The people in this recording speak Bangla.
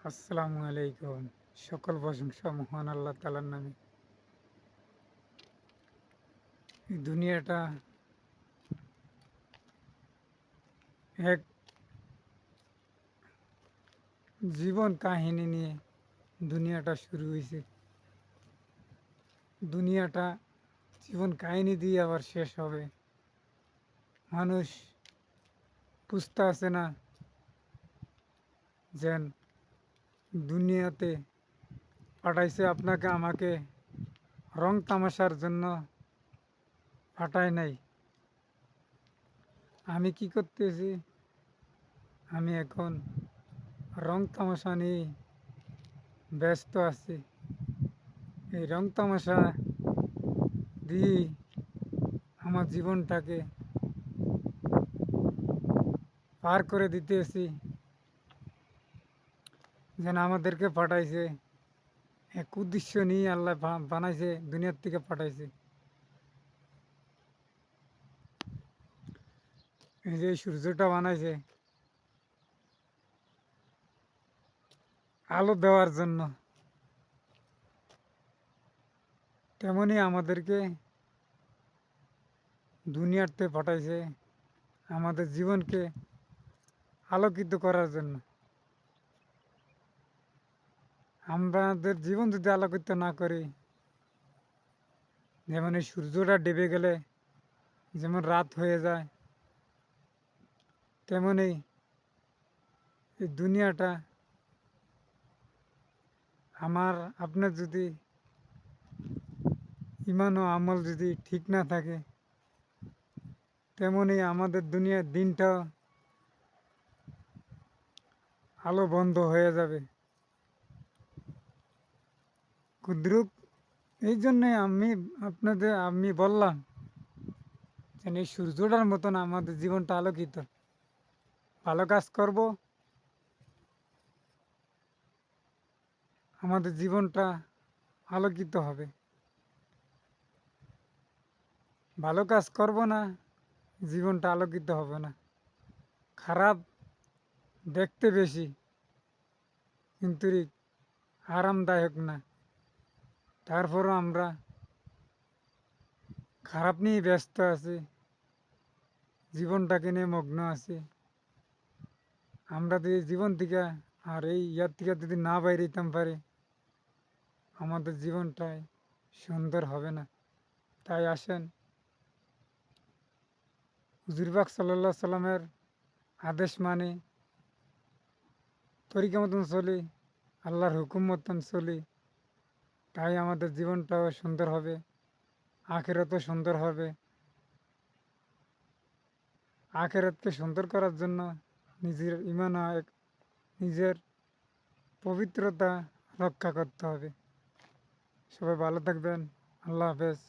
আসসালামু আলাইকুম। সকল প্রশংসা মহান আল্লাহ তাআলার নামে। এই দুনিয়াটা এক জীবন কাহিনী নিয়ে দুনিয়াটা শুরু হইছে। দুনিয়াটা জীবন কাহিনী দিয়ে আবার শেষ হবে। মানুষ বুঝতে আছে না যেন দুনিয়াতে পাঠাইছে আপনাকে আমাকে রং তামাশার জন্য পাঠায় নাই। আমি কি করতেছি? আমি এখন রং তামাশা নিয়ে ব্যস্ত আছি। এই রং তামাশা দিয়েই আমার জীবনটাকে পার করে দিতেছি। যেন আমাদেরকে পাঠাইছে এক উদ্দেশ্য নিয়ে আল্লাহ বানাইছে, দুনিয়ার থেকে পাঠাইছে। এই যে সূর্যটা বানাইছে আলো দেওয়ার জন্য, তেমনি আমাদেরকে দুনিয়াতে পাঠাইছে আমাদের জীবনকে আলোকিত করার জন্য। আমাদের জীবন যদি আলোকিত না করি, যেমন এই সূর্যটা ডুবে গেলে যেমন রাত হয়ে যায়, তেমনি এই দুনিয়াটা আমার আপনার যদি ইমান ও আমল যদি ঠিক না থাকে, তেমনি আমাদের দুনিয়ার দিনটা আলো বন্ধ হয়ে যাবে। কুদ্রুপ এই জন্যে আমি বললাম যেন এই সূর্যটার মতন আমাদের জীবনটা আলোকিত। ভালো কাজ করব, আমাদের জীবনটা আলোকিত হবে। ভালো কাজ করব না, জীবনটা আলোকিত হবে না। খারাপ দেখতে বেশি, কিন্তু আরামদায়ক না। তারপরও আমরা খারাপ নিয়ে ব্যস্ত আছি, জীবনটাকে নিয়ে মগ্ন আছি। আমরা যদি জীবন থেকে আর এই ইয়ার থেকে যদি না বাইরে দিতাম পারি, আমাদের জীবনটাই সুন্দর হবে না। তাই আসেন হুজুর পাক সাল্লাল্লাহু আলাইহি সাল্লামের আদেশ মানে তরিকা মতন চলি, আল্লাহর হুকুম মতন চলি। তাই আমাদের জীবনটাও সুন্দর হবে, আখিরাতও সুন্দর হবে। আখিরাতকে সুন্দর করার জন্য নিজের ইমান ও নিজের পবিত্রতা রক্ষা করতে হবে। সবাই ভালো থাকবেন। আল্লাহ হাফেজ।